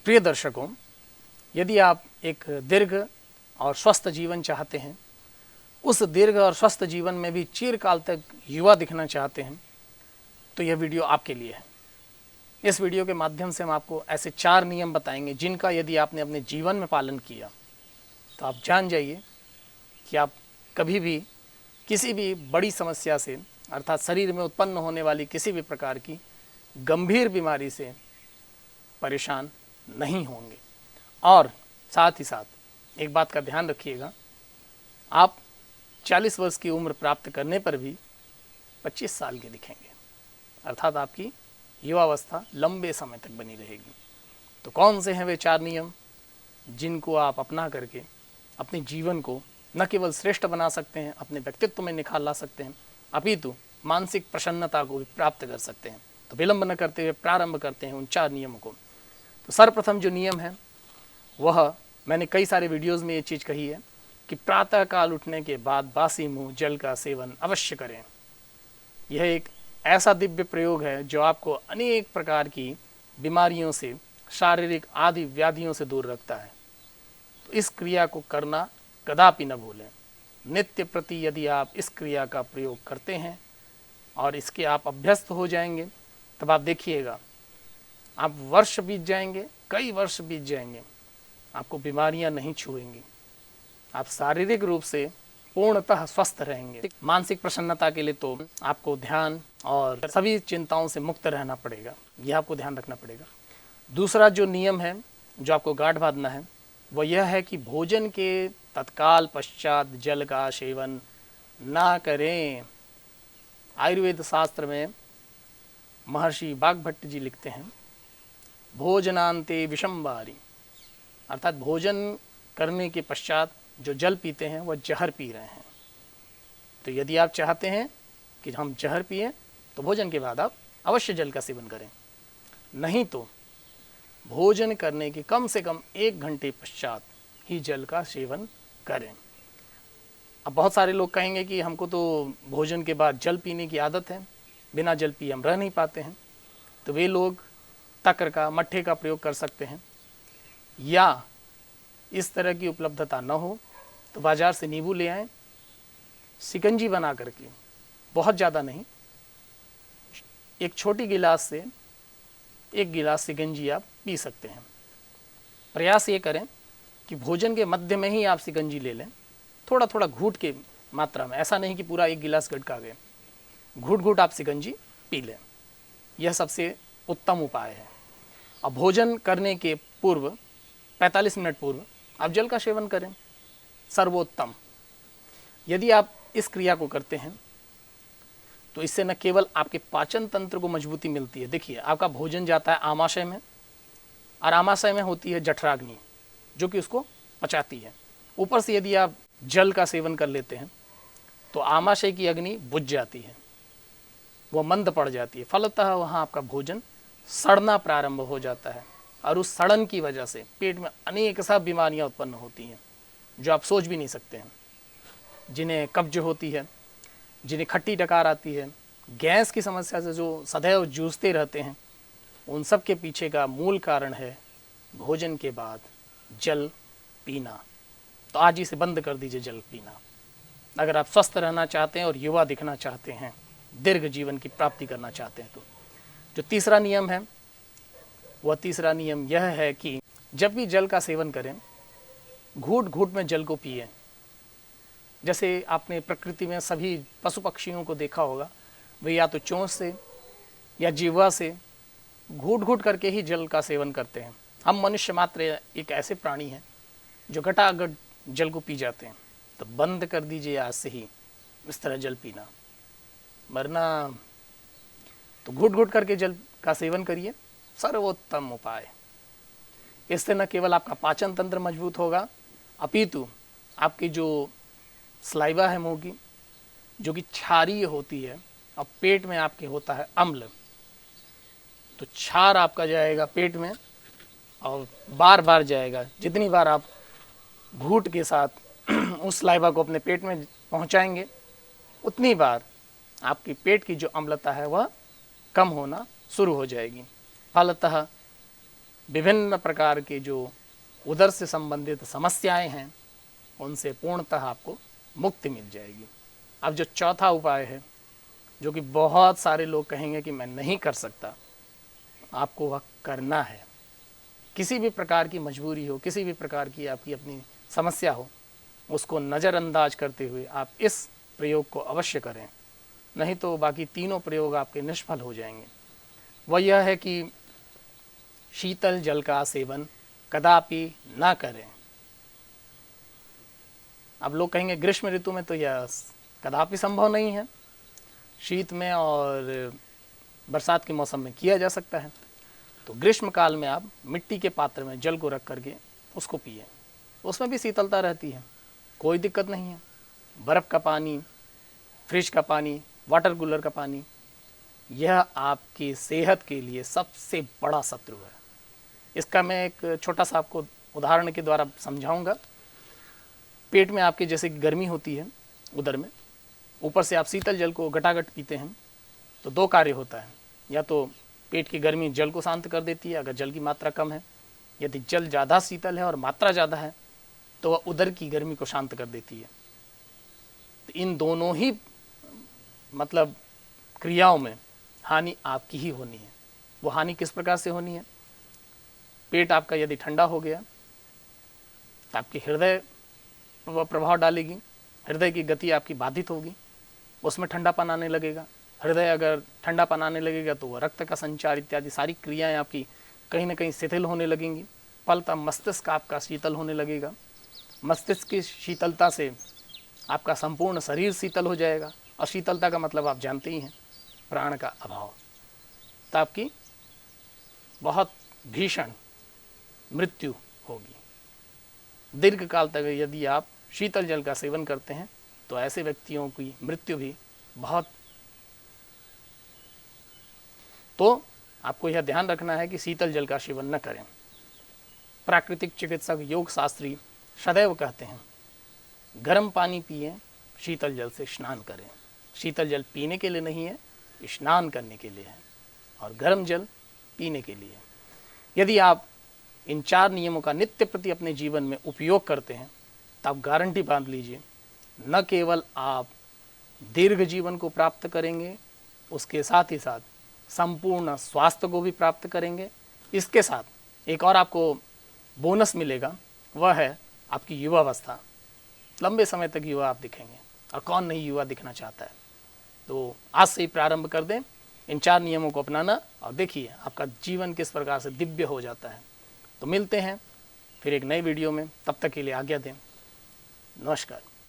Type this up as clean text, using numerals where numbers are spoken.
प्रिय दर्शकों, यदि आप एक दीर्घ और स्वस्थ जीवन चाहते हैं, उस दीर्घ और स्वस्थ जीवन में भी चिरकाल तक युवा दिखना चाहते हैं, तो यह वीडियो आपके लिए है। इस वीडियो के माध्यम से हम आपको ऐसे 4 नियम बताएंगे जिनका यदि आपने अपने जीवन में पालन किया तो आप जान जाइए कि आप कभी भी किसी भी बड़ी समस्या से, अर्थात शरीर में उत्पन्न होने वाली किसी भी प्रकार की गंभीर बीमारी से परेशान नहीं होंगे। और साथ ही साथ एक बात का ध्यान रखिएगा, आप 40 वर्ष की उम्र प्राप्त करने पर भी 25 साल के दिखेंगे, अर्थात आपकी युवावस्था लंबे समय तक बनी रहेगी। तो कौन से हैं वे 4 नियम जिनको आप अपना करके अपने जीवन को न केवल श्रेष्ठ बना सकते हैं, अपने व्यक्तित्व में निखार ला सकते हैं, अपितु मानसिक प्रसन्नता को भी प्राप्त कर सकते हैं। तो विलंब न करते हुए प्रारंभ करते हैं उन 4 नियमों को। तो सर्वप्रथम जो नियम है वह, मैंने कई सारे वीडियोस में ये चीज़ कही है कि प्रातः काल उठने के बाद बासी मुंह जल का सेवन अवश्य करें। यह एक ऐसा दिव्य प्रयोग है जो आपको अनेक प्रकार की बीमारियों से, शारीरिक आदि व्याधियों से दूर रखता है। तो इस क्रिया को करना कदापि न भूलें। नित्य प्रति यदि आप इस क्रिया का प्रयोग करते हैं और इसके आप अभ्यस्त हो जाएंगे, तब आप देखिएगा, आप वर्ष बीत जाएंगे, कई वर्ष बीत जाएंगे, आपको बीमारियां नहीं छुएंगी। आप शारीरिक रूप से पूर्णतः स्वस्थ रहेंगे। मानसिक प्रसन्नता के लिए तो आपको ध्यान और सभी चिंताओं से मुक्त रहना पड़ेगा, यह आपको ध्यान रखना पड़ेगा। दूसरा जो नियम है जो आपको गांठ बांधना है वह यह है कि भोजन के तत्काल पश्चात जल का सेवन ना करें। आयुर्वेद शास्त्र में महर्षि वाग्भट्ट जी लिखते हैं, भोजनांते विषमवारी, अर्थात भोजन करने के पश्चात जो जल पीते हैं वह जहर पी रहे हैं। तो यदि आप चाहते हैं कि हम जहर पिएं तो भोजन के बाद आप अवश्य जल का सेवन करें, नहीं तो भोजन करने के कम से कम 1 घंटे पश्चात ही जल का सेवन करें। अब बहुत सारे लोग कहेंगे कि हमको तो भोजन के बाद जल पीने की आदत है, बिना जल पिए हम रह नहीं पाते हैं। तो वे लोग तक्र का, मट्ठे का प्रयोग कर सकते हैं, या इस तरह की उपलब्धता न हो तो बाज़ार से नींबू ले आएं, शिकंजी बना करके, बहुत ज़्यादा नहीं, एक छोटी गिलास से 1 गिलास शिकंजी आप पी सकते हैं। प्रयास ये करें कि भोजन के मध्य में ही आप शिकंजी ले लें, थोड़ा थोड़ा घूट के मात्रा में, ऐसा नहीं कि पूरा 1 गिलास गटका गए, घूट घूट आप शिकंजी पी लें। यह सबसे उत्तम उपाय है। और भोजन करने के पूर्व 45 मिनट पूर्व आप जल का सेवन करें, सर्वोत्तम। यदि आप इस क्रिया को करते हैं तो इससे न केवल आपके पाचन तंत्र को मजबूती मिलती है। देखिए, आपका भोजन जाता है आमाशय में, और आमाशय में होती है जठराग्नि जो कि उसको पचाती है। ऊपर से यदि आप जल का सेवन कर लेते हैं तो आमाशय की अग्नि बुझ जाती है, वो मंद पड़ जाती है, फलतः वहाँ आपका भोजन सड़ना प्रारंभ हो जाता है, और उस सड़न की वजह से पेट में अनेक सा बीमारियाँ उत्पन्न होती हैं जो आप सोच भी नहीं सकते हैं। जिन्हें कब्ज होती है, जिन्हें खट्टी डकार आती है, गैस की समस्या से जो सदैव जूझते रहते हैं, उन सब के पीछे का मूल कारण है भोजन के बाद जल पीना। तो आज ही से बंद कर दीजिए जल पीना, अगर आप स्वस्थ रहना चाहते हैं और युवा दिखना चाहते हैं, दीर्घ जीवन की प्राप्ति करना चाहते हैं। तो जो तीसरा नियम है वह तीसरा नियम यह है कि जब भी जल का सेवन करें, घूट घूट में जल को पिए। जैसे आपने प्रकृति में सभी पशु पक्षियों को देखा होगा, वे या तो चोंच से या जीवा से घूट घूट करके ही जल का सेवन करते हैं। हम मनुष्य मात्र एक ऐसे प्राणी हैं जो घटाघट जल को पी जाते हैं। तो बंद कर दीजिए आज से ही इस तरह जल पीना, वरना तो घुट घुट करके जल का सेवन करिए, सर्वोत्तम उपाय। इससे न केवल आपका पाचन तंत्र मजबूत होगा, अपितु आपकी जो स्लाइवा है मुंह की, जो कि क्षारीय होती है, और पेट में आपके होता है अम्ल, तो क्षार आपका जाएगा पेट में और बार बार जाएगा। जितनी बार आप घूट के साथ उस स्लाइवा को अपने पेट में पहुंचाएंगे, उतनी बार आपकी पेट की जो अम्लता है वह कम होना शुरू हो जाएगी। फलतः विभिन्न प्रकार के जो उदर से संबंधित समस्याएं हैं उनसे पूर्णतः आपको मुक्ति मिल जाएगी। अब जो चौथा उपाय है, जो कि बहुत सारे लोग कहेंगे कि मैं नहीं कर सकता, आपको वह करना है। किसी भी प्रकार की मजबूरी हो, किसी भी प्रकार की आपकी अपनी समस्या हो, उसको नज़रअंदाज करते हुए आप इस प्रयोग को अवश्य करें, नहीं तो बाकी तीनों प्रयोग आपके निष्फल हो जाएंगे। वह यह है कि शीतल जल का सेवन कदापि ना करें। अब लोग कहेंगे ग्रीष्म ऋतु में तो यह कदापि संभव नहीं है, शीत में और बरसात के मौसम में किया जा सकता है। तो ग्रीष्म काल में आप मिट्टी के पात्र में जल को रख करके उसको पिए, उसमें भी शीतलता रहती है, कोई दिक्कत नहीं है। बर्फ़ का पानी, फ्रिज का पानी, वाटर कूलर का पानी, यह आपकी सेहत के लिए सबसे बड़ा शत्रु है। इसका मैं एक छोटा सा आपको उदाहरण के द्वारा समझाऊंगा। पेट में आपके जैसे गर्मी होती है उदर में, ऊपर से आप शीतल जल को घटाघट पीते हैं, तो दो कार्य होता है। या तो पेट की गर्मी जल को शांत कर देती है अगर जल की मात्रा कम है, यदि जल ज़्यादा शीतल है और मात्रा ज़्यादा है तो वह उदर की गर्मी को शांत कर देती है। तो इन दोनों ही मतलब क्रियाओं में हानि आपकी ही होनी है। वो हानि किस प्रकार से होनी है? पेट आपका यदि ठंडा हो गया तो आपके हृदय पर प्रभाव डालेगी, हृदय की गति आपकी बाधित होगी, उसमें ठंडापन आने लगेगा। हृदय अगर ठंडापन आने लगेगा तो वह रक्त का संचार इत्यादि सारी क्रियाएं आपकी कहीं ना कहीं शिथिल होने लगेंगी। फलतः मस्तिष्क आपका शीतल होने लगेगा। मस्तिष्क की शीतलता से आपका संपूर्ण शरीर शीतल हो जाएगा, और शीतलता का मतलब आप जानते ही हैं, प्राण का अभाव। तो आपकी बहुत भीषण मृत्यु होगी। दीर्घ काल तक यदि आप शीतल जल का सेवन करते हैं तो ऐसे व्यक्तियों की मृत्यु भी बहुत। तो आपको यह ध्यान रखना है कि शीतल जल का सेवन न करें। प्राकृतिक चिकित्सक, योग शास्त्री सदैव कहते हैं गर्म पानी पिएं, शीतल जल से स्नान करें। शीतल जल पीने के लिए नहीं है, स्नान करने के लिए है, और गर्म जल पीने के लिए। यदि आप इन 4 नियमों का नित्य प्रति अपने जीवन में उपयोग करते हैं तो आप गारंटी बांध लीजिए, न केवल आप दीर्घ जीवन को प्राप्त करेंगे, उसके साथ ही साथ संपूर्ण स्वास्थ्य को भी प्राप्त करेंगे। इसके साथ एक और आपको बोनस मिलेगा, वह है आपकी युवावस्था। लंबे समय तक युवा आप दिखेंगे, और कौन नहीं युवा दिखना चाहता है। तो आज से ही प्रारंभ कर दें इन 4 नियमों को अपनाना, और देखिए आपका जीवन किस प्रकार से दिव्य हो जाता है। तो मिलते हैं फिर एक नई वीडियो में, तब तक के लिए आज्ञा दें। नमस्कार।